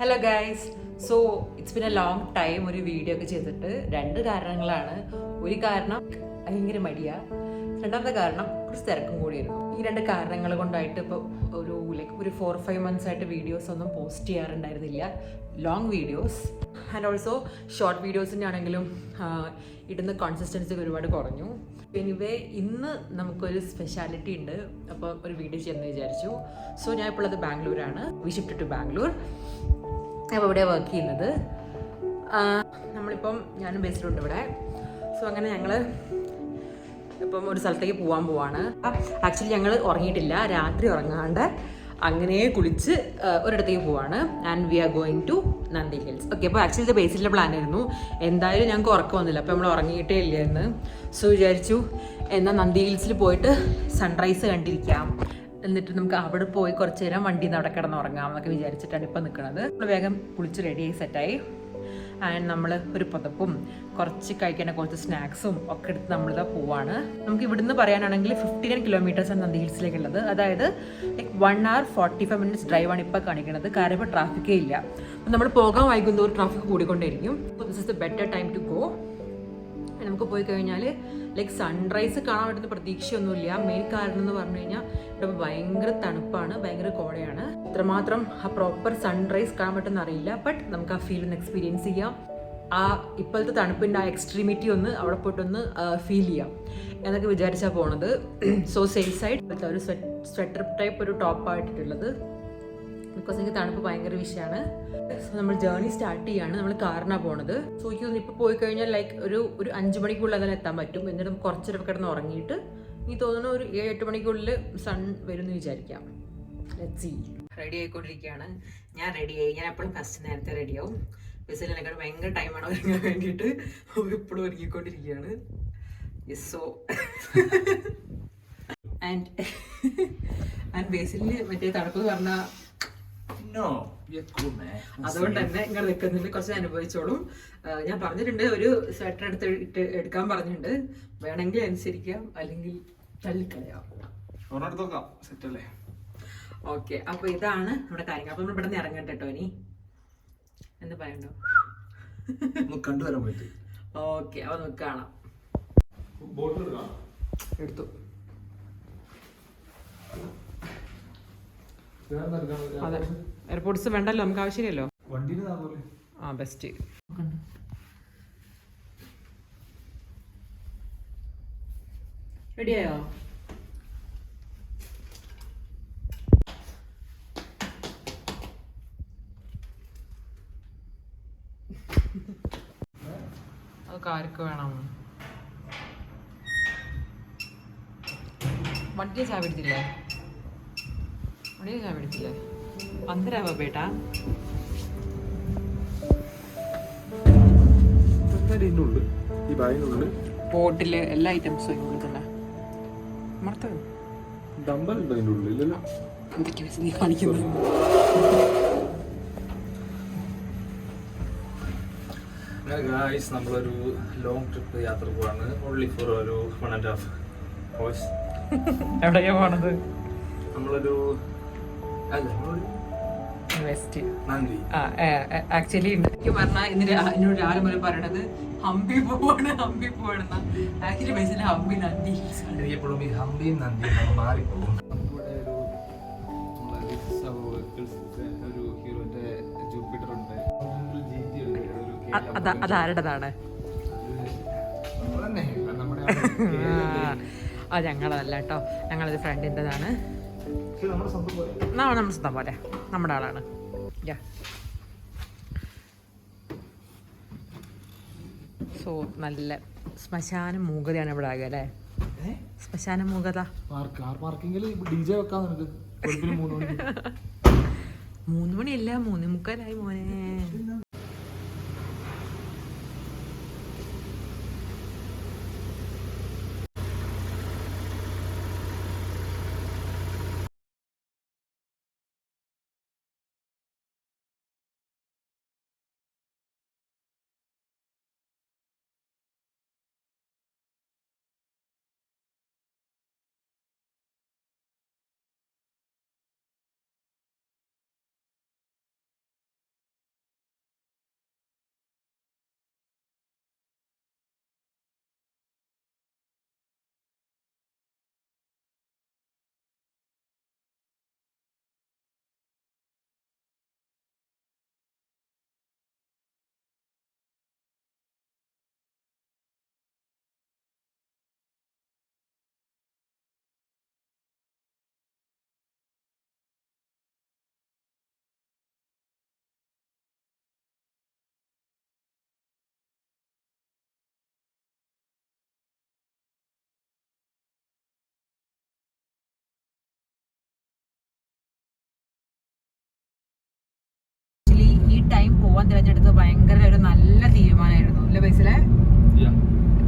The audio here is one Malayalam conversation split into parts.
Hello guys. So it's been a long time ഒരു വീഡിയോ ഒക്കെ ചെയ്തിട്ട്. രണ്ട് കാരണങ്ങളാണ്. ഒരു കാരണം ഭയങ്കര മടിയാ, രണ്ടാമത്തെ കാരണം കുറച്ച് തിരക്കും കൂടിയായിരുന്നു. ഈ രണ്ട് കാരണങ്ങൾ കൊണ്ടായിട്ട് ഇപ്പോൾ ഒരു 4-5 months ആയിട്ട് വീഡിയോസ് ഒന്നും പോസ്റ്റ് ചെയ്യാറുണ്ടായിരുന്നില്ല, long videos. And also short വീഡിയോസിൻ്റെ ആണെങ്കിലും ഇടുന്ന കോൺസിസ്റ്റൻസി ഒരുപാട് കുറഞ്ഞു. എനിവേ ഇന്ന് നമുക്കൊരു സ്പെഷ്യാലിറ്റി ഉണ്ട്, അപ്പോൾ ഒരു വീഡിയോ ചെയ്യുമെന്ന് വിചാരിച്ചു. സോ ഞാൻ ഇപ്പോൾ ഉള്ളത് ബാംഗ്ലൂരാണ്. We shift to Bangalore. അപ്പോൾ ഇവിടെ വർക്ക് ചെയ്യുന്നത്. നമ്മളിപ്പം ഞാനും ബേസിലുണ്ട് ഇവിടെ. സോ അങ്ങനെ ഞങ്ങൾ ഇപ്പം ഒരു സ്ഥലത്തേക്ക് പോകാൻ പോവാണ്. ആക്ച്വലി ഞങ്ങൾ ഉറങ്ങിയിട്ടില്ല, രാത്രി ഉറങ്ങാണ്ട് അങ്ങനെ കുളിച്ച് ഒരിടത്തേക്ക് പോവാണ്. And we are going to Nandi hills. Okay, അപ്പോൾ ആക്ച്വലി ഇത് ബേസിലെ പ്ലാൻ ആയിരുന്നു. എന്തായാലും ഞങ്ങൾക്ക് ഉറക്കം വന്നില്ല, അപ്പോൾ നമ്മൾ ഉറങ്ങിയിട്ടേ ഇല്ലായിരുന്നു. സോ വിചാരിച്ചു എന്നാൽ നന്ദി ഹിൽസിൽ പോയിട്ട് സൺറൈസ് കണ്ടിരിക്കാം, എന്നിട്ട് നമുക്ക് അവിടെ പോയി കുറച്ച് നേരം വണ്ടിയിൽ നിന്ന് അവിടെ കിടന്ന് ഉറങ്ങാം എന്നൊക്കെ വിചാരിച്ചിട്ടാണ് ഇപ്പം നിൽക്കുന്നത്. നമ്മൾ വേഗം കുളിച്ച് റെഡിയായി സെറ്റായി. ആൻഡ് നമ്മൾ ഒരു പുതപ്പും കുറച്ച് കഴിക്കാൻ കുറച്ച് സ്നാക്സും ഒക്കെ എടുത്ത് നമ്മളിതാ പോവാണ്. നമുക്ക് ഇവിടുന്ന് പറയാനാണെങ്കിൽ 59 kilometers ആണ് നന്ദി ഹിൽസിലേക്കുള്ളത്. അതായത് 1 hour 45 minutes ഡ്രൈവാണ് ഇപ്പോൾ കാണിക്കുന്നത്. കാരണം ഇപ്പോൾ ട്രാഫിക്കേ ഇല്ല. അപ്പം നമ്മൾ പോകാൻ വൈകുന്നോറും ട്രാഫിക് കൂടിക്കൊണ്ടേയിരിക്കും. This is the better time to go. നമുക്ക് പോയി കഴിഞ്ഞാൽ സൺറൈസ് കാണാൻ പറ്റുന്ന പ്രതീക്ഷയൊന്നുമില്ല. മെയിൻ കാരണം എന്ന് പറഞ്ഞു കഴിഞ്ഞാൽ ഇവിടെ ഭയങ്കര തണുപ്പാണ്, ഭയങ്കര കോടയാണ്. ഇത്രമാത്രം ആ പ്രോപ്പർ സൺറൈസ് കാണാൻ പറ്റുന്ന അറിയില്ല. ബട്ട് നമുക്ക് ആ ഫീൽ ഒന്ന് എക്സ്പീരിയൻസ് ചെയ്യാം. ആ ഇപ്പോഴത്തെ തണുപ്പിൻ്റെ ആ എക്സ്ട്രീമിറ്റി ഒന്ന് അവിടെ പോയിട്ടൊന്ന് ഫീൽ ചെയ്യാം എന്നൊക്കെ വിചാരിച്ചാൽ പോണത്. സോ സേഫ് സൈഡ് ഒരു സ്വെറ്റർ ടൈപ്പ് ഒരു ടോപ്പായിട്ടിട്ടുള്ളത്, ബിക്കോസ് എനിക്ക് തണുപ്പ് ഭയങ്കര വിഷയമാണ്. സോ നമ്മൾ ജേർണി സ്റ്റാർട്ട് ചെയ്യാണ്. നമ്മൾ കാറിനാണ് പോണത്. സോ എനിക്ക് തോന്നുന്നു ഇപ്പോൾ പോയി കഴിഞ്ഞാൽ ഒരു 5 മണിക്കുള്ളിൽ അതിൽ എത്താൻ പറ്റും. എന്നിട്ട് നമുക്ക് കുറച്ചൊരു കിടന്ന് ഉറങ്ങിയിട്ട് എനിക്ക് തോന്നുന്നു ഒരു 7-8 മണിക്കുള്ളിൽ സൺ വരുമെന്ന് വിചാരിക്കാം. Let's see. റെഡി ആയിക്കൊണ്ടിരിക്കുകയാണ്. ഞാൻ റെഡിയായി. ഞാൻ എപ്പോഴും ഫസ്റ്റ് നേരത്തെ റെഡിയാവും. ബസ്സിൽ എന്നെക്കാട് ഭയങ്കര ടൈമാണ് ഒരുങ്ങാൻ വേണ്ടിയിട്ട്. എപ്പോഴും ഒരുങ്ങിക്കൊണ്ടിരിക്കുകയാണ്. സോ ആൻഡ് ബേസിൽ മറ്റേ തണുപ്പ് പറഞ്ഞാൽ അതുകൊണ്ട് തന്നെ നിങ്ങൾ നിൽക്കുന്നുണ്ട്, കുറച്ച് അനുഭവിച്ചോളും. ഞാൻ പറഞ്ഞിട്ടുണ്ട് ഒരു സ്വെറ്റർ എടുക്കാൻ പറഞ്ഞിട്ടുണ്ട്. വേണമെങ്കിൽ അനുസരിക്കാം, അല്ലെങ്കിൽ തള്ളിക്കളയാം. ഓക്കെ, അപ്പൊ ഇതാണ് നമ്മുടെ കാര്യങ്ങൾ. അപ്പൊ നമ്മൾ ഇവിടെ നിന്ന് ഇറങ്ങട്ടെ കേട്ടോ. ഇനി എന്ന് പറയണ്ടോ? കണ്ടുവരാൻ പറ്റും. ഓക്കെ, അപ്പൊ നമുക്ക് കാണാം. എടുത്തു. അതെ, എയർപോർട്ട്സ് വേണ്ടല്ലോ, നമുക്ക് ആവശ്യമില്ലല്ലോ. ആ ബെസ്റ്റ്. റെഡിയായോ? അതൊക്കെ ആർക്ക് വേണം? വണ്ടിയെ ചാവിടുത്തില്ലേ? വണ്ടിയെ ചാവിടുത്തില്ലേ? പന്തരാവാ ബേട്ടാ. ബോട്ടില് എല്ലാ ഐറ്റംസും ഇങ്ങോട്ടുണ്ടോ? നീ കാണിക്കുന്നത് നമ്മളൊരു ലോങ് ട്രിപ്പ് യാത്ര പോവാണ്. ഓൺലി ഫോർ ഒരു 1.5 hours. എവിടെയാ പോണത്? നമ്മളൊരു ആക്ച്വലി എനിക്ക് പറഞ്ഞാൽ എന്നോട് രാവിലെ മുതൽ പറയണത് ഹംപി പോവാണ് ആക്ച്വലി ബേസിൽ ഹംപി നന്ദി എപ്പോഴും ഈ ഹംപിയും നന്ദിയും മാറിപ്പോകും. ഒരു ഹീറോന്റെ ജൂപ്പിറ്റർ ഉണ്ട്, അതാരുടേതാണ്? അത് ഞങ്ങളതല്ല കേട്ടോ, ഞങ്ങളത് ഫ്രണ്ടിൻ്റെതാണ്. നമ്മുടെ സ്വന്തം പോലെ നമ്മുടെ ആളാണ്. സോ നല്ല ശ്മശാന മൂകതയാണ് ഇവിടെ ആകുക അല്ലേ? ശ്മശാന മൂകത. 3 മണിയല്ല, 3:45 മോനെ. ടൈം പോവാൻ തിരഞ്ഞെടുത്തത് ഭയങ്കര ഒരു നല്ല തീരുമാനമായിരുന്നു അല്ലേ ബൈസിലെ?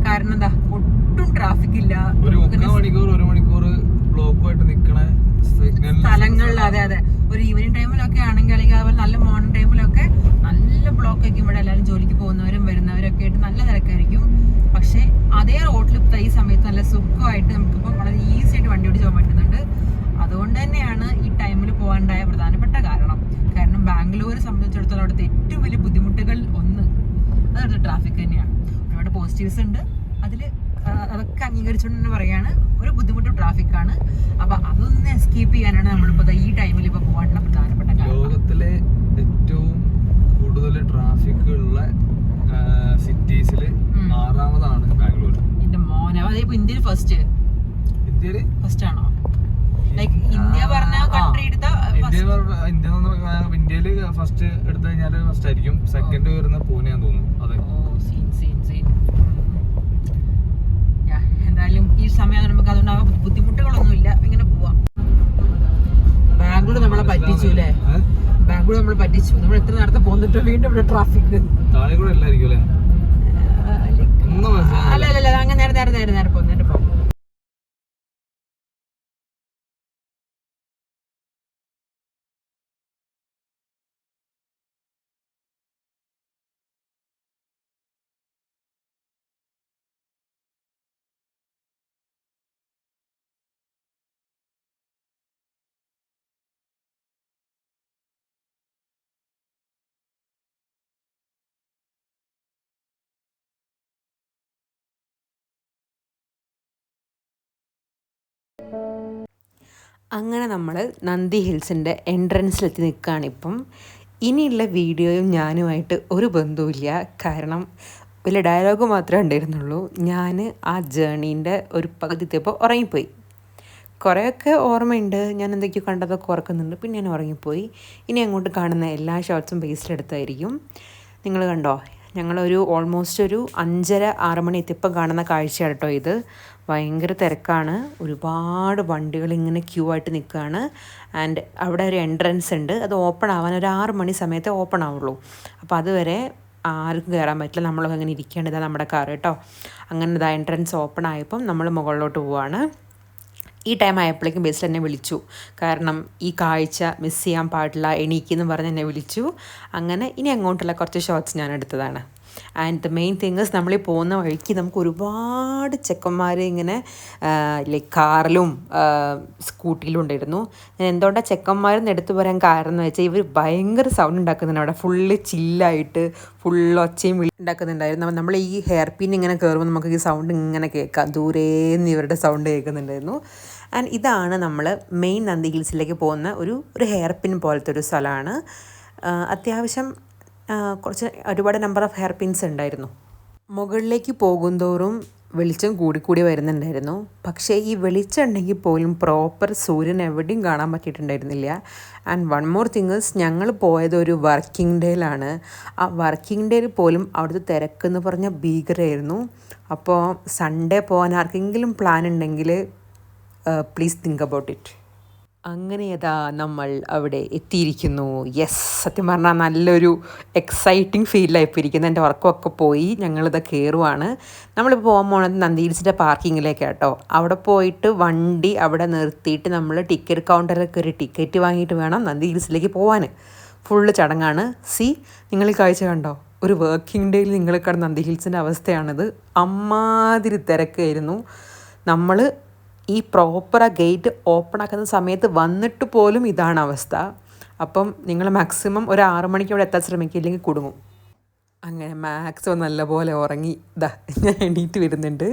കാരണം എന്താ, ഒട്ടും ട്രാഫിക് ഇല്ല, ഒരു മണിക്കൂർ ബ്ലോക്കുമായിട്ട് നിൽക്കണ സ്ഥലങ്ങളിൽ. അതെ അതെ, ഒരു ഈവനിങ് ടൈമിലൊക്കെ ആണെങ്കിൽ അല്ലെങ്കിൽ അതുപോലെ നല്ല മോർണിംഗ് ടൈമിലൊക്കെ നല്ല ബ്ലോക്ക് ആയിരിക്കും. ഇവിടെ എല്ലാവരും ജോലിക്ക് പോകുന്നവരും വരുന്നവരൊക്കെ ആയിട്ട് നല്ല തിരക്കായിരിക്കും. പക്ഷെ അതേ റോഡിൽ ഈ സമയത്ത് നല്ല സുഖമായിട്ട് നമുക്കിപ്പം വളരെ ഈസി ആയിട്ട് വണ്ടി ഓടിച്ച് പോകാൻ പറ്റുന്നുണ്ട്. അതുകൊണ്ട് തന്നെയാണ് ഈ ടൈമിൽ പോകാനുണ്ടായ പ്രധാനപ്പെട്ട കാരണം. കാരണം ബാംഗ്ലൂരെ സംബന്ധിച്ചിടത്തോളം അവിടുത്തെ ഏറ്റവും വലിയ ബുദ്ധിമുട്ടുകൾ അതൊരു ട്രാഫിക് തന്നെയാണ്. ഒരുപാട് പോസിറ്റീവ്സ് ഉണ്ട് അതിൽ, അതൊക്കെ അംഗീകരിച്ചുകൊണ്ട് തന്നെ പറയാണ് ഒരു ബുദ്ധിമുട്ട് ട്രാഫിക്കാണ്. അപ്പൊ അതൊന്ന് എസ്കേപ്പ് ചെയ്യാനാണ് നമ്മളിപ്പോ ഈ ടൈമിൽ ഇപ്പൊ പോകാനുള്ള പ്രധാനപ്പെട്ട കാരണം. ലോകത്തിലെ ഏറ്റവും കൂടുതൽ ട്രാഫിക് ഉള്ള സിറ്റീസിൽ 6ാമതാണ് ബാംഗ്ലൂർ. എന്റെ മോനെ, അതിപ്പോ ഇന്ത്യയിൽ ഫസ്റ്റ് ആണോ? ലൈക്ക് ഇന്ത്യ പറഞ്ഞ കൺട്രി ഇന്ത്യയില് ഫസ്റ്റ് എടുത്തു കഴിഞ്ഞാല് ഫസ്റ്റ് ആയിരിക്കും. സെക്കൻഡ് വരുന്ന പൂനെയാന്ന് തോന്നുന്നു. അതെ, എന്തായാലും ഈ സമയം നമുക്ക് അതുകൊണ്ട് ബുദ്ധിമുട്ടുകളൊന്നുമില്ല, ഇങ്ങനെ പോവാം. ബാംഗ്ലൂർ നമ്മളെ പറ്റിച്ചു അല്ലേ? ബാംഗ്ലൂർ നമ്മൾ പറ്റിച്ചു. നമ്മൾ എത്ര നേരത്തെ പോന്നിട്ട് വീണ്ടും ഇവിടെ ട്രാഫിക് താഴെ കൂടെ അല്ലായിരിക്കും അല്ലേ? അല്ല അങ്ങനെ നേരെ പോകും. അങ്ങനെ നമ്മൾ നന്ദി ഹിൽസിൻ്റെ എൻട്രൻസിലെത്തി നിൽക്കുകയാണിപ്പം. ഇനിയുള്ള വീഡിയോയും ഞാനുമായിട്ട് ഒരു ബന്ധവുമില്ല. കാരണം വലിയ ഡയലോഗ് മാത്രമേ ഉണ്ടായിരുന്നുള്ളൂ. ഞാൻ ആ ജേണീൻ്റെ ഒരു പകുതി എത്തിയപ്പോൾ ഉറങ്ങിപ്പോയി. കുറേയൊക്കെ ഓർമ്മയുണ്ട്, ഞാൻ എന്തൊക്കെയോ കണ്ടതൊക്കെ ഓർക്കുന്നുണ്ട്, പിന്നെ ഞാൻ ഉറങ്ങിപ്പോയി. ഇനി അങ്ങോട്ട് കാണുന്ന എല്ലാ ഷോട്ട്സും ബേസിലെടുത്തായിരിക്കും. നിങ്ങൾ കണ്ടോ, ഞങ്ങളൊരു ഓൾമോസ്റ്റ് ഒരു 5:30-6 മണി എത്തിയപ്പോൾ കാണുന്ന കാഴ്ചയാണ് കേട്ടോ ഇത്. ഭയങ്കര തിരക്കാണ്, ഒരുപാട് വണ്ടികൾ ഇങ്ങനെ ക്യൂ ആയിട്ട് നിൽക്കുകയാണ്. ആൻഡ് അവിടെ ഒരു എൻട്രൻസ് ഉണ്ട്, അത് ഓപ്പൺ ആവാൻ ഒരു 6 മണി സമയത്തേ ഓപ്പൺ ആവുള്ളൂ. അപ്പോൾ അതുവരെ ആർക്കും കയറാൻ പറ്റില്ല, നമ്മളൊക്കെ അങ്ങനെ ഇരിക്കേണ്ടതാണ് നമ്മുടെ കാർ കേട്ടോ. അങ്ങനെ ഇതാ എൻട്രൻസ് ഓപ്പൺ ആയപ്പം നമ്മൾ മുകളിലോട്ട് പോവുകയാണ്. ഈ ടൈം ആയപ്പോഴേക്കും ബസ്സിൽ എന്നെ വിളിച്ചു. കാരണം ഈ കാഴ്ച മിസ് ചെയ്യാൻ പാടില്ല, എണീക്കെന്ന് പറഞ്ഞ് എന്നെ വിളിച്ചു. അങ്ങനെ ഇനി അങ്ങോട്ടുള്ള കുറച്ച് ഷോട്ട്സ് ഞാൻ എടുത്തതാണ്. ആൻഡ് ദ മെയിൻ തിങ്സ്, നമ്മൾ ഈ പോകുന്ന വഴിക്ക് നമുക്ക് ഒരുപാട് ചെക്കന്മാർ ഇങ്ങനെ ലൈക്ക് കാറിലും സ്കൂട്ടിയിലും ഉണ്ടായിരുന്നു. ഞാൻ എന്തുകൊണ്ടാണ് ചെക്കന്മാരെന്ന് എടുത്തു പറയാൻ കാരണം എന്ന് വെച്ചാൽ ഇവർ ഭയങ്കര സൗണ്ട് ഉണ്ടാക്കുന്നുണ്ട്. അവിടെ ഫുള്ള് ചില്ലായിട്ട് ഫുള്ള് ഒച്ചയും ഉണ്ടാക്കുന്നുണ്ടായിരുന്നു. നമ്മൾ ഈ ഹെയർ പിൻ ഇങ്ങനെ കയറുമ്പോൾ നമുക്ക് ഈ സൗണ്ട് ഇങ്ങനെ കേൾക്കാം, ദൂരേന്ന് ഇവരുടെ സൗണ്ട് കേൾക്കുന്നുണ്ടായിരുന്നു. ആൻഡ് ഇതാണ് നമ്മൾ മെയിൻ നന്ദി ഹിൽസിലേക്ക് പോകുന്ന ഒരു ഹെയർ പിൻ പോലത്തെ ഒരു സ്ഥലമാണ്. അത്യാവശ്യം ഒരുപാട് നമ്പർ ഓഫ് ഹെയർ പിൻസ് ഉണ്ടായിരുന്നു. മുകളിലേക്ക് പോകുന്തോറും വെളിച്ചം കൂടിക്കൂടി വരുന്നുണ്ടായിരുന്നു. പക്ഷേ ഈ വെളിച്ചം ഉണ്ടെങ്കിൽ പോലും പ്രോപ്പർ സൂര്യൻ എവിടെയും കാണാൻ പറ്റിയിട്ടുണ്ടായിരുന്നില്ല. ആൻഡ് വൺ മോർ തിങ്സ്, ഞങ്ങൾ പോയത് ഒരു വർക്കിംഗ് ഡേയിലാണ്. ആ വർക്കിംഗ് ഡേയിൽ പോലും അവിടുത്തെ തിരക്കെന്ന് പറഞ്ഞാൽ ഭീകരമായിരുന്നു. അപ്പോൾ സൺഡേ പോകാൻ ആർക്കെങ്കിലും പ്ലാൻ ഉണ്ടെങ്കിൽ പ്ലീസ് തിങ്ക് അബൌട്ട് ഇറ്റ്. അങ്ങനെ ഏതാ നമ്മൾ അവിടെ എത്തിയിരിക്കുന്നു. യെസ്, സത്യം പറഞ്ഞാൽ നല്ലൊരു എക്സൈറ്റിംഗ് ഫീലായിപ്പോൾ ഇരിക്കുന്നത്. എൻ്റെ വർക്കൊക്കെ പോയി ഞങ്ങളിത് കയറുവാണ്. നമ്മളിപ്പോൾ പോകാൻ പോകുന്നത് നന്ദി ഹിൽസിൻ്റെ പാർക്കിങ്ങിലേക്കാണ് കേട്ടോ. അവിടെ പോയിട്ട് വണ്ടി അവിടെ നിർത്തിയിട്ട് നമ്മൾ ടിക്കറ്റ് കൗണ്ടറിലൊക്കെ ഒരു ടിക്കറ്റ് വാങ്ങിയിട്ട് വേണം നന്ദി ഹിൽസിലേക്ക് പോകാൻ. ഫുള്ള് ചടങ്ങാണ്. നിങ്ങൾ ഈ കാഴ്ച കണ്ടോ? ഒരു വർക്കിംഗ് ഡേയിൽ നിങ്ങൾ കണ്ട നന്ദി ഹിൽസിൻ്റെ അവസ്ഥയാണിത്. അമ്മാതിരി തിരക്കായിരുന്നു. നമ്മൾ ഈ പ്രോപ്പർ ആ ഗേറ്റ് ഓപ്പൺ ആക്കുന്ന സമയത്ത് വന്നിട്ട് പോലും ഇതാണ് അവസ്ഥ. അപ്പം നിങ്ങൾ മാക്സിമം ഒരു 6 മണിക്ക് അവിടെ എത്താൻ ശ്രമിക്കില്ലെങ്കിൽ കുടുങ്ങും. അങ്ങനെ മാക്സിമം നല്ലപോലെ ഉറങ്ങി ഞാൻ എണീറ്റ് വരുന്നുണ്ട്.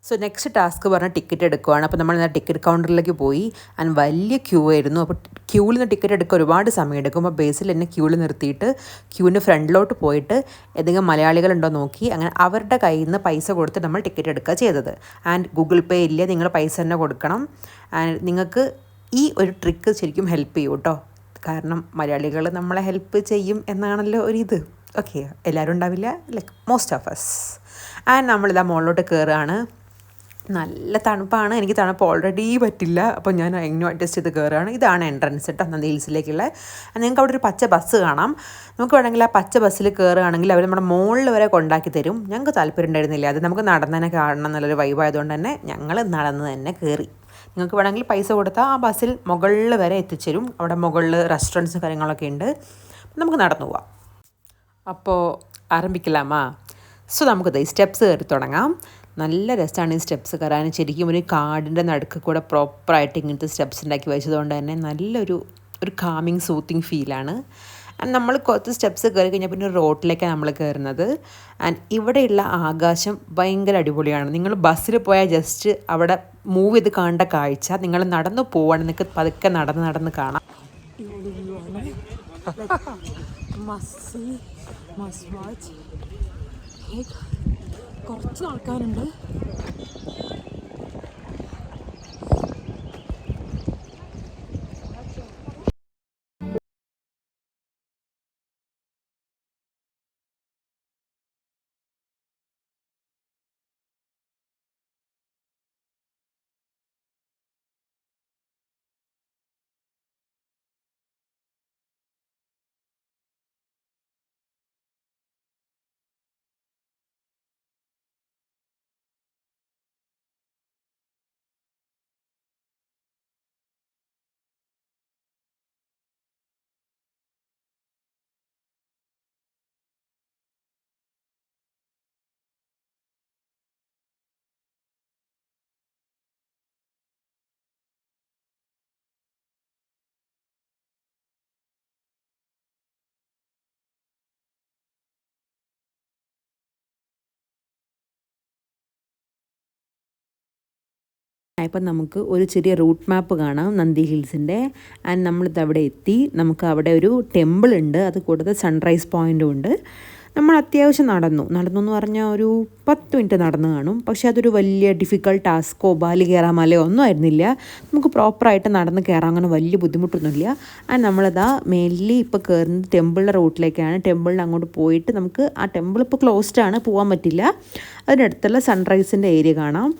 സോ നെക്സ്റ്റ് ടാസ്ക് പറഞ്ഞാൽ ടിക്കറ്റ് എടുക്കുവാണ്. അപ്പോൾ നമ്മൾ ടിക്കറ്റ് കൗണ്ടറിലേക്ക് പോയി. ആൻഡ് വലിയ ക്യൂ ആയിരുന്നു. അപ്പോൾ ക്യൂവിൽ നിന്ന് ടിക്കറ്റ് എടുക്കാൻ ഒരുപാട് സമയം എടുക്കും. അപ്പോൾ ബേസിൽ എന്നെ ക്യൂവിൽ നിർത്തിയിട്ട് ക്യൂവിൻ്റെ ഫ്രണ്ടിലോട്ട് പോയിട്ട് ഏതെങ്കിലും മലയാളികളുണ്ടോ നോക്കി അങ്ങനെ അവരുടെ കയ്യിൽ നിന്ന് പൈസ കൊടുത്ത് നമ്മൾ ടിക്കറ്റ് എടുക്കുക ചെയ്തത്. ആൻഡ് ഗൂഗിൾ പേ ഇല്ല, നിങ്ങൾ പൈസ തന്നെ കൊടുക്കണം. ആൻഡ് നിങ്ങൾക്ക് ഈ ഒരു ട്രിക്ക് ശരിക്കും ഹെൽപ്പ് ചെയ്യും കേട്ടോ. കാരണം മലയാളികൾ നമ്മളെ ഹെൽപ്പ് ചെയ്യും എന്നാണല്ലോ ഒരിത്. ഓക്കെ, എല്ലാവരും ഉണ്ടാവില്ല, like most of us. And നമ്മളിതാ മുകളിലോട്ട് കയറുകയാണ്. നല്ല തണുപ്പാണ്. എനിക്ക് തണുപ്പ് ഓൾറെഡി പറ്റില്ല. അപ്പോൾ ഞാൻ എങ്ങനെയോ അഡ്ജസ്റ്റ് ചെയ്ത് കയറുകയാണ്. ഇതാണ് എൻട്രൻസ് കേട്ടോ നന്ദി ഹിൽസിലേക്കുള്ള. നിങ്ങൾക്ക് അവിടെ ഒരു പച്ച ബസ് കാണാം. നമുക്ക് വേണമെങ്കിൽ ആ പച്ച ബസ്സിൽ കയറുകയാണെങ്കിൽ അവർ നമ്മുടെ മുകളിൽ വരെ കൊണ്ടാക്കി തരും. ഞങ്ങൾക്ക് താല്പര്യം ഉണ്ടായിരുന്നില്ല. അത് നമുക്ക് നടന്ന് തന്നെ കാണണം എന്നുള്ളൊരു വൈബായതുകൊണ്ട് തന്നെ ഞങ്ങൾ നടന്ന് തന്നെ കയറി. നിങ്ങൾക്ക് വേണമെങ്കിൽ പൈസ കൊടുത്താൽ ആ ബസ്സിൽ മുകളിൽ വരെ എത്തിച്ചേരും. അവിടെ മുകളിൽ റെസ്റ്റോറൻറ്റ്സും കാര്യങ്ങളൊക്കെ ഉണ്ട്. നമുക്ക് നടന്നു പോവാം. അപ്പോൾ ആരംഭിക്കലാമാ. സോ നമുക്കത് സ്റ്റെപ്സ് കയറി തുടങ്ങാം. നല്ല രസമാണ് ഈ സ്റ്റെപ്സ് കയറാൻ. ശരിക്കും ഒരു കാടിൻ്റെ നടുക്ക് കൂടെ പ്രോപ്പറായിട്ട് ഇങ്ങനത്തെ സ്റ്റെപ്സ് ഉണ്ടാക്കി വെച്ചതുകൊണ്ട് തന്നെ നല്ലൊരു കാമിങ് സൂത്തിങ് ഫീലാണ്. ആൻഡ് നമ്മൾ കുറച്ച് സ്റ്റെപ്സ് കയറി കഴിഞ്ഞാൽ പിന്നെ റോഡിലേക്കാണ് നമ്മൾ കയറുന്നത്. ആൻഡ് ഇവിടെയുള്ള ആകാശം ഭയങ്കര അടിപൊളിയാണ്. നിങ്ങൾ ബസ്സിൽ പോയാൽ ജസ്റ്റ് അവിടെ മൂവ് ചെയ്ത് കാണേണ്ട കാഴ്ച നിങ്ങൾ നടന്നു പോവാണ്. നിങ്ങൾക്ക് പതുക്കെ നടന്ന് കാണാം. കുറച്ച് ആൾക്കാരുണ്ട്. ഇപ്പം നമുക്ക് ഒരു ചെറിയ റൂട്ട് മാപ്പ് കാണാം നന്ദി ഹിൽസിൻ്റെ. ആൻഡ് നമ്മളിത് അവിടെ എത്തി. നമുക്ക് അവിടെ ഒരു ടെമ്പിൾ ഉണ്ട്. അത് കൂടാതെ സൺറൈസ് പോയിൻറ്റും ഉണ്ട്. നമ്മൾ അത്യാവശ്യം നടന്നു എന്ന് പറഞ്ഞാൽ ഒരു 10 മിനിറ്റ് നടന്നു കാണും. പക്ഷേ അതൊരു വലിയ ഡിഫിക്കൽട്ട് ടാസ്കോ ബാലി കയറാൻ മലയോ ഒന്നും ആയിരുന്നില്ല. നമുക്ക് പ്രോപ്പറായിട്ട് നടന്ന് കയറാൻ അങ്ങനെ വലിയ ബുദ്ധിമുട്ടൊന്നുമില്ല. ആൻഡ് നമ്മളതാ മെയിൻലി ഇപ്പോൾ കയറുന്നത് ടെമ്പിളിൻ്റെ റൂട്ടിലേക്കാണ്. ടെമ്പിളിന് അങ്ങോട്ട് പോയിട്ട് നമുക്ക് ആ ടെമ്പിൾ ഇപ്പോൾ ക്ലോസ്ഡ് ആണ്, പോകാൻ പറ്റില്ല. അതിനടുത്തുള്ള സൺറൈസിൻ്റെ ഏരിയ കാണാം.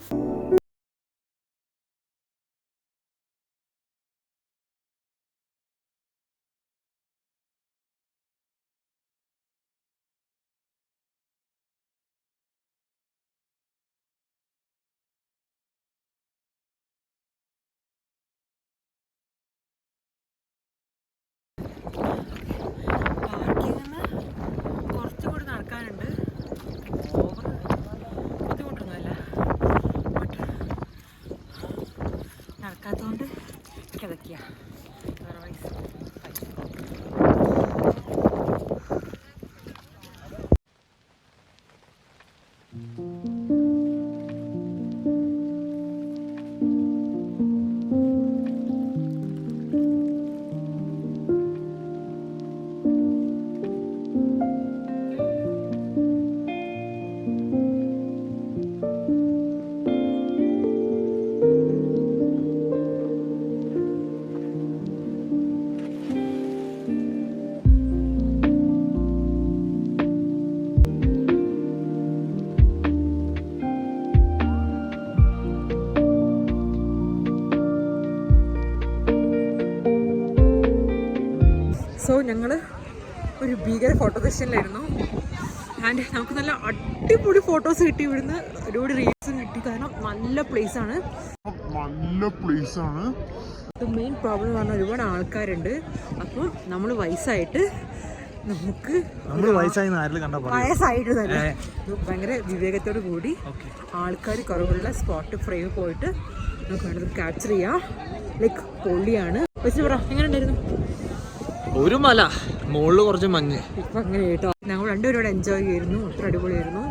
കുറച്ചുകൂടി നടക്കാനുണ്ട്. ഓവർ ബുദ്ധിമുട്ടൊന്നുമല്ല. നടക്കാത്തതുകൊണ്ട് കിതയ്ക്കുക. അതർവൈസ് സോ ഞങ്ങൾ ഒരു ഭീകര ഫോട്ടോ സെഷനിലായിരുന്നു. ആൻഡ് നമുക്ക് നല്ല അടിപൊളി ഫോട്ടോസ് കിട്ടി. ഇവിടുന്ന് ഒരുപാട് റീൽസും കിട്ടി. കാരണം നല്ല പ്ലേസാണ്. മെയിൻ പ്രോബ്ലം എന്ന് പറഞ്ഞാൽ ഒരുപാട് ആൾക്കാരുണ്ട്. അപ്പം നമ്മൾ വയസ്സായിട്ട് വയസ്സായിട്ട് തന്നെ ഭയങ്കര വിവേകത്തോടു കൂടി ആൾക്കാർ കുറവുള്ള സ്പോട്ട് ഫ്രെയിം പോയിട്ട് നമുക്ക് വേണ്ടത് ക്യാപ്ചർ ചെയ്യാം. ലൈക്ക് പൊള്ളിയാണ്. വെച്ച് പറ എങ്ങനെ ഉണ്ടായിരുന്നു? ഒരു മല മുകളിൽ കുറച്ച് മഞ്ഞ്. ഇപ്പം അങ്ങനെ കേട്ടോ. ഞങ്ങൾ രണ്ടുപേരോട് എൻജോയ് ചെയ്യുന്നു. അത്ര അടിപൊളിയായിരുന്നു.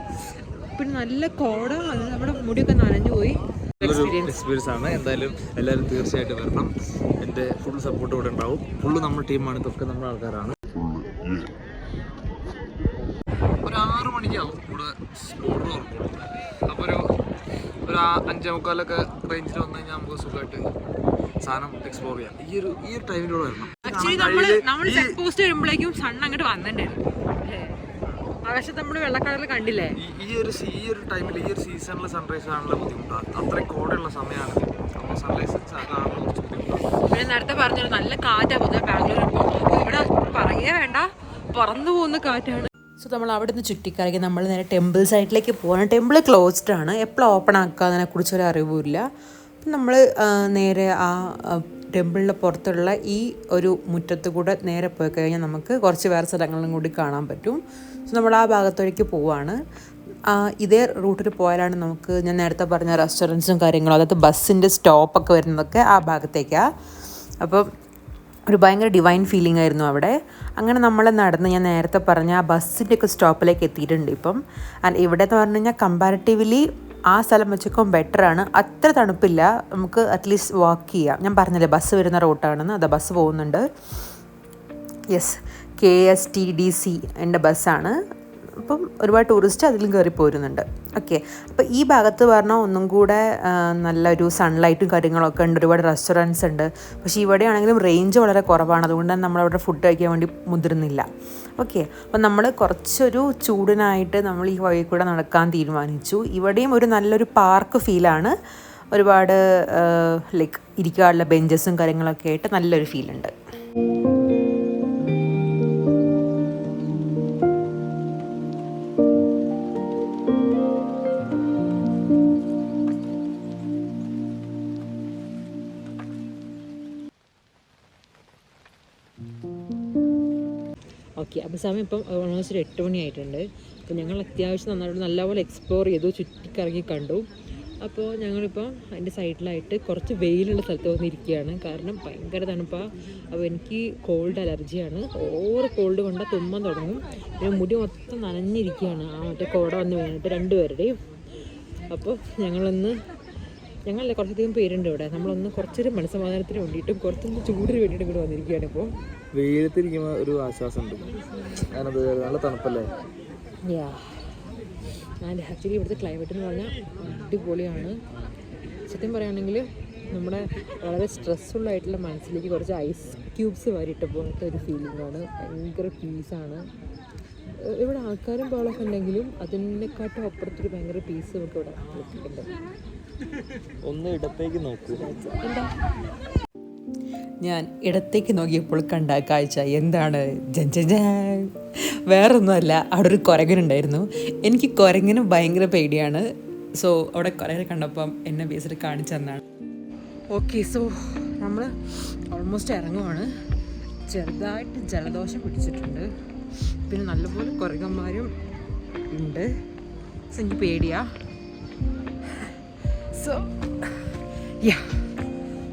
പിന്നെ നല്ല കോട, നമ്മുടെ മുടിയൊക്കെ നനഞ്ഞു പോയി. എക്സ്പീരിയൻസ് ആണ്. എന്തായാലും എല്ലാവരും തീർച്ചയായിട്ടും വരണം. എൻ്റെ ഫുൾ സപ്പോർട്ട് ഇവിടെ ഉണ്ടാവും. ഫുള്ള് നമ്മുടെ ടീമാണ്. ഇതൊക്കെ നമ്മുടെ ആൾക്കാരാണ്. ഒരു 6 മണിക്കാവും ഇവിടെ സ്പോട്ട് തുറക്കുള്ളൂ. അപ്പോൾ ഒരു 5:45 റേഞ്ചിൽ വന്നു കഴിഞ്ഞാൽ നമുക്ക് സുഖമായിട്ട് സാധനം എക്സ്പ്ലോർ ചെയ്യാം. ഈ ഒരു ടൈമിലൂടെ വരണം. ആക്ച്വലി നമ്മൾ ചെക്ക് പോസ്റ്റ് വരുമ്പോഴേക്കും സൺ അങ്ങോട്ട് വന്നിട്ടുണ്ടായിരുന്നു. ആകാശത്ത് നമ്മൾ വെള്ളക്കടൽ കണ്ടില്ലേ? ഈ ഒരു ടൈമിൽ ഈ ഒരു സീസണിൽ സൺറൈസ് കാണാനുള്ള ബുദ്ധിമുട്ടാണ്. അത്രയും കോടയുള്ള സമയമാണ്. അപ്പോൾ സൺറൈസ് കാണാൻ കുറച്ച് ബുദ്ധിമുട്ടാണ്. പിന്നെ നേരത്തെ പറഞ്ഞൊരു നല്ല കാറ്റാണ് പൊതുവെ ബാംഗ്ലൂർ. ഇവിടെ പറയേ വേണ്ട, പറന്നു പോകുന്ന കാറ്റാണ്. സോ നമ്മൾ അവിടെ നിന്ന് ചുറ്റിക്കറങ്ങി നമ്മൾ നേരെ ടെമ്പിൾ സൈഡിലേക്ക് പോകണം. ടെമ്പിൾ ക്ലോസ്ഡ് ആണ്, എപ്പോഴും ഓപ്പൺ ആക്കുക അതിനെക്കുറിച്ചൊരു അറിവുമില്ല. അപ്പം നമ്മൾ നേരെ ആ ടെമ്പിളിൻ്റെ പുറത്തുള്ള ഈ ഒരു മുറ്റത്ത് കൂടെ നേരെ പോയി കഴിഞ്ഞാൽ നമുക്ക് കുറച്ച് വേറെ സ്ഥലങ്ങളും കൂടി കാണാൻ പറ്റും. സോ നമ്മൾ ആ ഭാഗത്തേക്ക് പോവാണ്. ഇതേ റൂട്ടിൽ പോയാലാണ് നമുക്ക് ഞാൻ നേരത്തെ പറഞ്ഞ റെസ്റ്റോറൻറ്റ്സും കാര്യങ്ങളും, അതായത് ബസ്സിൻ്റെ സ്റ്റോപ്പൊക്കെ വരുന്നതൊക്കെ ആ ഭാഗത്തേക്കാണ്. അപ്പം ഒരു ഭയങ്കര ഡിവൈൻ ഫീലിംഗ് ആയിരുന്നു അവിടെ. അങ്ങനെ നമ്മൾ നടന്ന് ഞാൻ നേരത്തെ പറഞ്ഞ ആ ബസ്സിൻ്റെയൊക്കെ സ്റ്റോപ്പിലേക്ക് എത്തിയിട്ടുണ്ട് ഇപ്പം. ആൻഡ് ഇവിടെ എന്ന് പറഞ്ഞു കഴിഞ്ഞാൽ കമ്പാരിറ്റീവ്ലി ആ സ്ഥലം വെച്ചൊക്കെ ബെറ്ററാണ്. അത്ര തണുപ്പില്ല, നമുക്ക് അറ്റ്ലീസ്റ്റ് വാക്ക് ചെയ്യാം. ഞാൻ പറഞ്ഞില്ലേ ബസ് വരുന്ന റൂട്ടാണെന്ന്, അതാ ബസ് പോകുന്നുണ്ട്. യെസ്, KSTDC എൻ്റെ ബസ്സാണ്. അപ്പം ഒരുപാട് ടൂറിസ്റ്റ് അതിലും കയറി പോരുന്നുണ്ട്. ഓക്കെ, അപ്പോൾ ഈ ഭാഗത്ത് പറഞ്ഞാൽ ഒന്നും കൂടെ നല്ലൊരു സൺലൈറ്റും കാര്യങ്ങളൊക്കെ ഉണ്ട്, ഒരുപാട് റെസ്റ്റോറൻറ്റ്സ് ഉണ്ട്. പക്ഷേ ഇവിടെയാണെങ്കിലും റേഞ്ച് വളരെ കുറവാണ്, അതുകൊണ്ട് തന്നെ നമ്മളവിടെ ഫുഡ് കഴിക്കാൻ വേണ്ടി മുതിർന്നില്ല. ഓക്കെ, അപ്പം നമ്മൾ കുറച്ചൊരു ചൂടിനായിട്ട് നമ്മൾ ഈ വഴി കൂടെ നടക്കാൻ തീരുമാനിച്ചു. ഇവിടെയും ഒരു നല്ലൊരു പാർക്ക് ഫീലാണ്, ഒരുപാട് ലൈക്ക് ഇരിക്കാനുള്ള ബെഞ്ചസും കാര്യങ്ങളൊക്കെ ആയിട്ട് നല്ലൊരു ഫീലുണ്ട്. ഓക്കെ, അപ്പോൾ സമയം ഇപ്പം ഓൾമോസ്റ്റ് ഒരു 8 മണിയായിട്ടുണ്ട്. അപ്പോൾ ഞങ്ങൾ അത്യാവശ്യം നന്നായിട്ട് നല്ലപോലെ എക്സ്പ്ലോർ ചെയ്തു, ചുറ്റിക്കറങ്ങി കണ്ടു. അപ്പോൾ ഞങ്ങളിപ്പം അതിൻ്റെ സൈഡിലായിട്ട് കുറച്ച് വെയിലുള്ള സ്ഥലത്ത് വന്നിരിക്കുകയാണ്, കാരണം ഭയങ്കര തണുപ്പാണ്. അപ്പോൾ എനിക്ക് കോൾഡ് അലർജിയാണ്, ഓവർ കോൾഡ് കൊണ്ടാൽ തുമ്മാൻ തുടങ്ങും. പിന്നെ മുടി മൊത്തം നനഞ്ഞിരിക്കുകയാണ് ആ മറ്റേ കോട വന്ന് വീണിട്ട് രണ്ടുപേരുടെയും. അപ്പോൾ ഞങ്ങളല്ലേ കുറച്ചധികം പേരുണ്ട് ഇവിടെ. നമ്മളൊന്ന് കുറച്ചൊരു മനസ്സമാധാനത്തിന് വേണ്ടിയിട്ടും കുറച്ചൊന്ന് ചൂടിന് വേണ്ടിയിട്ടും ഇവിടെ വന്നിരിക്കുകയാണ്. ഇപ്പോൾ വെയിലത്തിരിക്കുമ്പോൾ ഒരു ആശ്വാസമുണ്ട്, നല്ല തണുപ്പല്ലേ. ആൻഡ് ആക്ച്വലി ഇവിടുത്തെ ക്ലൈമറ്റ് എന്ന് പറഞ്ഞാൽ അടിപൊളിയാണ്. സത്യം പറയുകയാണെങ്കിൽ നമ്മുടെ വളരെ സ്ട്രെസ്ഫുള്ളായിട്ടുള്ള മനസ്സിലേക്ക് കുറച്ച് ഐസ് ക്യൂബ്സ് വാരിയിട്ട പോലത്തെ ഒരു ഫീലിംഗാണ്. ഭയങ്കര പീസാണ് ഇവിടെ. ആൾക്കാരും ബഹളമൊക്കെ ഉണ്ടെങ്കിലും അതിനെക്കാട്ടും അപ്പുറത്തൊരു ഭയങ്കര പീസ് നമുക്ക് ഇവിടെ കിട്ടുന്നുണ്ട്. ഒന്ന് ഇടത്തേക്ക് നോക്കൂ. എന്താ ഞാൻ ഇടത്തേക്ക് നോക്കിയപ്പോൾ കണ്ട കാഴ്ച എന്താണ്? വേറൊന്നുമല്ല, അവിടെ ഒരു കുരങ്ങനുണ്ടായിരുന്നു. എനിക്ക് കുരങ്ങനും ഭയങ്കര പേടിയാണ്. സോ അവിടെ കുരങ്ങനെ കണ്ടപ്പം എന്നെ ബേസിൽ കാണിച്ചു തന്നാണ്. ഓക്കെ, സോ നമ്മൾ ഓൾമോസ്റ്റ് ഇറങ്ങുവാണ്. ചെറുതായിട്ട് ജലദോഷം പിടിച്ചിട്ടുണ്ട്, പിന്നെ നല്ലപോലെ കുരങ്ങന്മാരും ഉണ്ട്. സോ എനിക്ക് പേടിയാ. സോ യാ,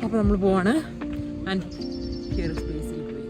അപ്പോൾ നമ്മൾ പോവാണ്. ആൻഡ് ഹിയർ ഇസ് പ്ലേസിൽ പോയി.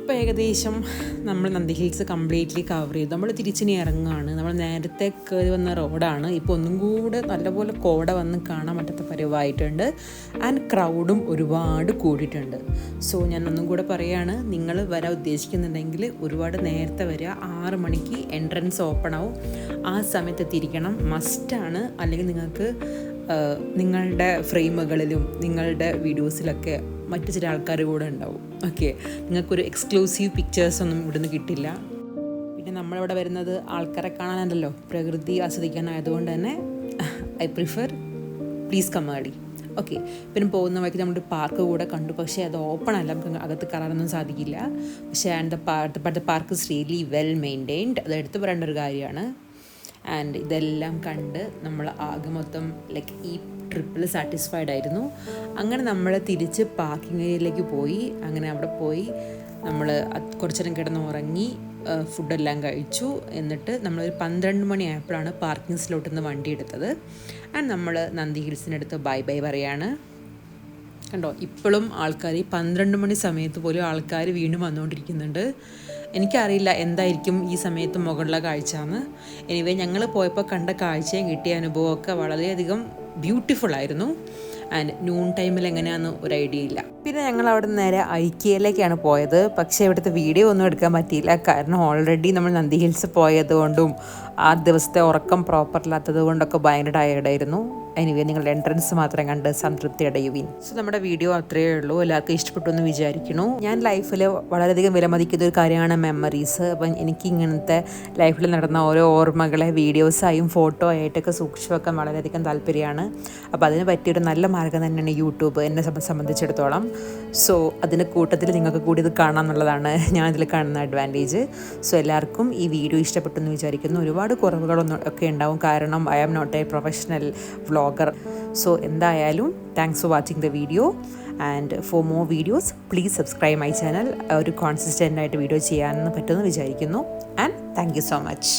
അപ്പോൾ ഏകദേശം നമ്മൾ നന്ദി ഹിൽസ് കംപ്ലീറ്റ്ലി കവർ ചെയ്തു. നമ്മൾ തിരിച്ചിനി ഇറങ്ങുകയാണ്. നമ്മൾ നേരത്തെ കയറി വന്ന റോഡാണ്, ഇപ്പോൾ ഒന്നും കൂടെ നല്ലപോലെ കോട വന്ന് കാണാൻ പറ്റാത്ത പരിവായിട്ടുണ്ട്. ആൻഡ് ക്രൗഡും ഒരുപാട് കൂടിയിട്ടുണ്ട്. സോ ഞാൻ ഒന്നും കൂടെ പറയുകയാണ്, നിങ്ങൾ വരാൻ ഉദ്ദേശിക്കുന്നുണ്ടെങ്കിൽ ഒരുപാട് നേരത്തെ വരിക. 6 മണിക്ക് എൻട്രൻസ് ഓപ്പൺ ആവും, ആ സമയത്ത് എത്തിയിരിക്കണം, മസ്റ്റാണ്. അല്ലെങ്കിൽ നിങ്ങൾക്ക് നിങ്ങളുടെ ഫ്രെയിമുകളിലും നിങ്ങളുടെ വീഡിയോസിലൊക്കെ മറ്റു ചില ആൾക്കാർ കൂടെ ഉണ്ടാവും. ഓക്കെ, നിങ്ങൾക്കൊരു എക്സ്ക്ലൂസീവ് പിക്ചേഴ്സൊന്നും ഇവിടുന്ന് കിട്ടില്ല. പിന്നെ പിന്നെ നമ്മളിവിടെ വരുന്നത് ആൾക്കാരെ കാണാനല്ലോ, പ്രകൃതി ആസ്വദിക്കാനായതുകൊണ്ട് തന്നെ I prefer please come early. Okay, പിന്നെ പോകുന്ന വഴിക്ക് നമ്മളൊരു പാർക്ക് കൂടെ കണ്ടു. പക്ഷേ അത് ഓപ്പൺ അല്ല, നമുക്ക് അകത്ത് കയറാനൊന്നും സാധിക്കില്ല. പക്ഷേ and the park is really well maintained, അത് എടുത്തു പറയേണ്ട ഒരു കാര്യമാണ്. ആൻഡ് ഇതെല്ലാം കണ്ട് നമ്മൾ ആകെ മൊത്തം ലൈക്ക് ഈ ട്രിപ്പിൽ സാറ്റിസ്ഫൈഡ് ആയിരുന്നു. അങ്ങനെ നമ്മൾ തിരിച്ച് പാർക്കിംഗ് ഏരിയയിലേക്ക് പോയി. അങ്ങനെ അവിടെ പോയി നമ്മൾ കുറച്ച് നേരം കിടന്ന് ഉറങ്ങി, ഫുഡെല്ലാം കഴിച്ചു. എന്നിട്ട് നമ്മളൊരു 12 മണിയായപ്പോഴാണ് പാർക്കിംഗ് സ്ലോട്ടിൽ നിന്ന് വണ്ടി എടുത്തത്. ആൻഡ് നമ്മൾ നന്ദി ഹിൽസിനടുത്ത് ബൈ ബൈ പറയാണ്. കണ്ടോ, ഇപ്പോഴും ആൾക്കാർ ഈ 12 മണി സമയത്ത് പോലും ആൾക്കാർ വീണ്ടും വന്നുകൊണ്ടിരിക്കുന്നുണ്ട്. എനിക്കറിയില്ല എന്തായിരിക്കും ഈ സമയത്ത് മുകളിലെ കാഴ്ച എന്ന്. എനിവേ ഞങ്ങൾ പോയപ്പോൾ കണ്ട കാഴ്ചയും കിട്ടിയ അനുഭവമൊക്കെ വളരെയധികം ബ്യൂട്ടിഫുൾ ആയിരുന്നു. ആൻഡ് നൂൺ ടൈമിൽ എങ്ങനെയാണെന്ന് ഒരു ഐഡിയ ഇല്ല. പിന്നെ ഞങ്ങൾ അവിടെ നിന്ന് നേരെ ഐക്കിയയിലേക്കാണ് പോയത്. പക്ഷേ ഇവിടുത്തെ വീഡിയോ ഒന്നും എടുക്കാൻ പറ്റിയില്ല, കാരണം ഓൾറെഡി നമ്മൾ നന്ദി ഹിൽസ് പോയത് കൊണ്ടും ആ ദിവസത്തെ ഉറക്കം പ്രോപ്പറില്ലാത്തത് കൊണ്ടൊക്കെ ഭയങ്കര ടയേർഡായിരുന്നു. എനിവേ നിങ്ങളുടെ എൻട്രൻസ് മാത്രം കണ്ട് സംതൃപ്തി അടയുവിൻ. സോ നമ്മുടെ വീഡിയോ അത്രയേ ഉള്ളൂ. എല്ലാവർക്കും ഇഷ്ടപ്പെട്ടു എന്ന് വിചാരിക്കുന്നു. ഞാൻ ലൈഫിൽ വളരെയധികം വിലമതിക്കുന്ന ഒരു കാര്യമാണ് മെമ്മറീസ്. അപ്പം എനിക്ക് ഇങ്ങനത്തെ ലൈഫിൽ നടന്ന ഓരോ ഓർമ്മകളെ വീഡിയോസായും ഫോട്ടോ ആയിട്ടൊക്കെ സൂക്ഷിച്ചു വെക്കാൻ വളരെയധികം താല്പര്യമാണ്. അപ്പോൾ അതിന് പറ്റിയൊരു നല്ല മാർഗ്ഗം തന്നെയാണ് യൂട്യൂബ് എന്നെ സംബന്ധിച്ചിടത്തോളം. സോ അതിൻ്റെ കൂട്ടത്തിൽ നിങ്ങൾക്ക് കൂടി ഇത് കാണാമെന്നുള്ളതാണ് ഞാനിതിൽ കാണുന്ന അഡ്വാൻറ്റേജ്. സോ എല്ലാവർക്കും ഈ വീഡിയോ ഇഷ്ടപ്പെട്ടു എന്ന് വിചാരിക്കുന്നു. ഒരുപാട് കുറവുകളൊന്നും ഒക്കെ ഉണ്ടാവും, കാരണം I am not a professional vlogger. So എന്തായാലും thanks for watching the video. And for more videos please subscribe my channel. ഒരു കോൺസിസ്റ്റൻ്റ് ആയിട്ട് വീഡിയോ ചെയ്യാൻ പറ്റുമെന്ന് വിചാരിക്കുന്നു. And thank you so much.